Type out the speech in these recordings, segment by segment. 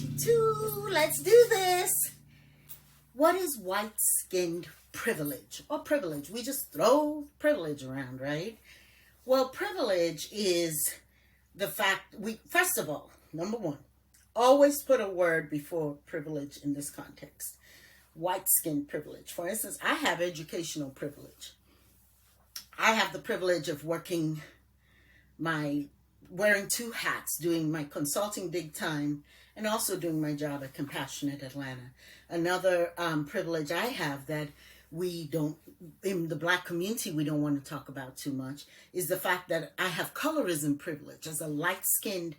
22. Let's do this. What is white-skinned privilege or privilege? We just throw privilege around, right? Well, privilege is the fact first of all, number one, always put a word before privilege in this context. White-skinned privilege. For instance, I have educational privilege. I have the privilege of wearing two hats, doing my consulting big time and also doing my job at Compassionate Atlanta. Another privilege I have that we don't, in the Black community, we don't want to talk about too much, is the fact that I have colorism privilege. As a light-skinned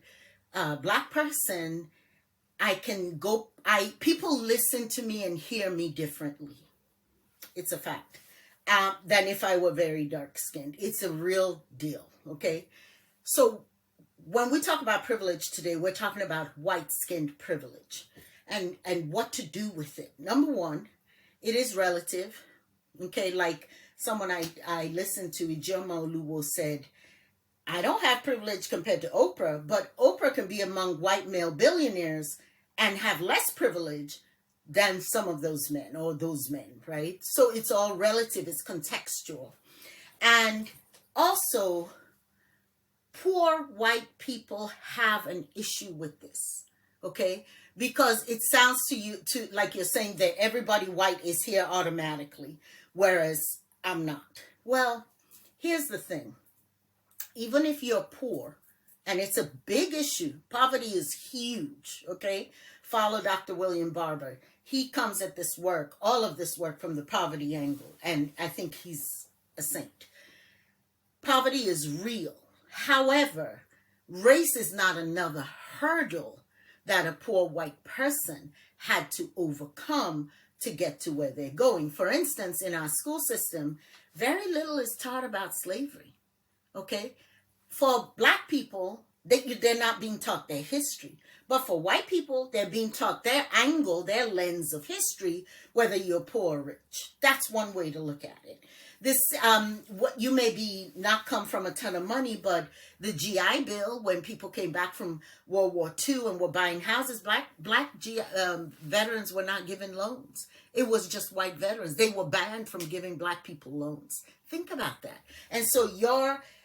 Black person, people listen to me and hear me differently. It's a fact. Than if I were very dark-skinned. It's a real deal, okay? So when we talk about privilege today, we're talking about white-skinned privilege and what to do with it. Number one, it is relative, okay? Like someone I listened to, Ijeoma Oluwo, said, I don't have privilege compared to Oprah, but Oprah can be among white male billionaires and have less privilege than some of those men or those men, right? So it's all relative, it's contextual. And also, poor white people have an issue with this, okay? Because it sounds to you like you're saying that everybody white is here automatically, whereas I'm not. Well, here's the thing. Even if you're poor, and it's a big issue, poverty is huge, okay? Follow Dr. William Barber. He comes at this work, all of this work, from the poverty angle, and I think he's a saint. Poverty is real. However, race is not another hurdle that a poor white person had to overcome to get to where they're going. For instance, in our school system, very little is taught about slavery, okay? For Black people, they're not being taught their history. But for white people, they're being taught their angle, their lens of history, whether you're poor or rich. That's one way to look at it. This, what you may be not come from a ton of money, but the GI Bill, when people came back from World War II and were buying houses, black veterans were not given loans. It was just white veterans. They were banned from giving Black people loans. Think about that. And so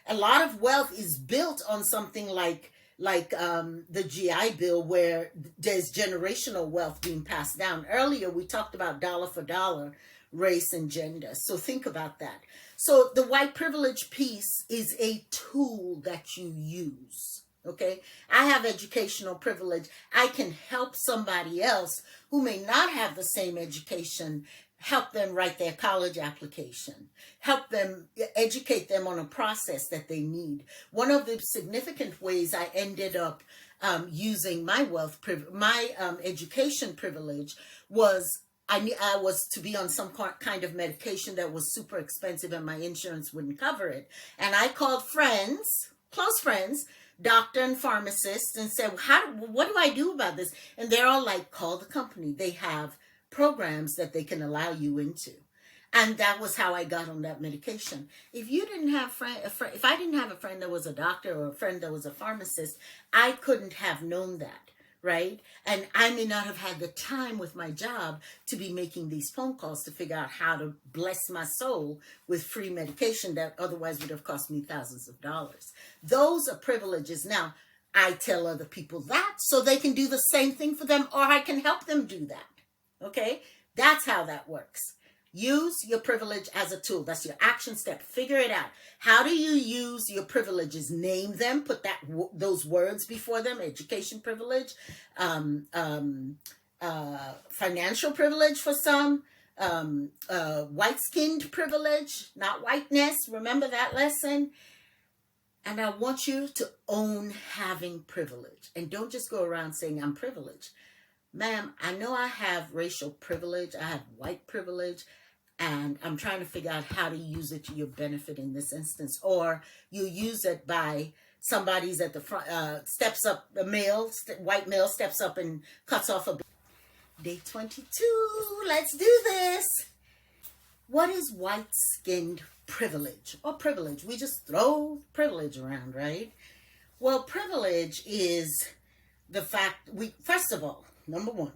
a lot of wealth is built on something like the GI Bill, where there's generational wealth being passed down. Earlier, we talked about dollar for dollar, race and gender. So think about that. So the white privilege piece is a tool that you use, okay? I have educational privilege. I can help somebody else who may not have the same education, help them write their college application, help them, educate them on a process that they need. One of the significant ways I ended up using my education privilege was I was to be on some kind of medication that was super expensive and my insurance wouldn't cover it. And I called friends, close friends, doctor and pharmacist, and said, what do I do about this? And they're all like, call the company. They have programs that they can allow you into. And that was how I got on that medication. If you didn't have if I didn't have a friend that was a doctor or a friend that was a pharmacist, I couldn't have known that, right? And I may not have had the time with my job to be making these phone calls to figure out how to bless my soul with free medication that otherwise would have cost me thousands of dollars. Those are privileges. Now, I tell other people that so they can do the same thing for them, or I can help them do that. Okay, that's how that works. Use your privilege as a tool. That's your action step. Figure it out. How do you use your privileges? Name them. Put those words before them. Education privilege, financial privilege for some, white-skinned privilege, not whiteness. Remember that lesson. And I want you to own having privilege. And don't just go around saying I'm privileged. Ma'am, I know I have racial privilege, I have white privilege, and I'm trying to figure out how to use it to your benefit in this instance. Or you use it by somebody's at the front, steps up, white male steps up and cuts off a... Day 22, let's do this. What is white-skinned privilege or privilege? We just throw privilege around, right? Well, privilege is the fact first of all, number one,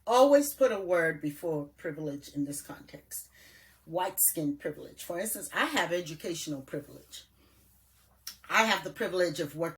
always put a word before privilege in this context. White skin privilege. For instance, I have educational privilege. I have the privilege of working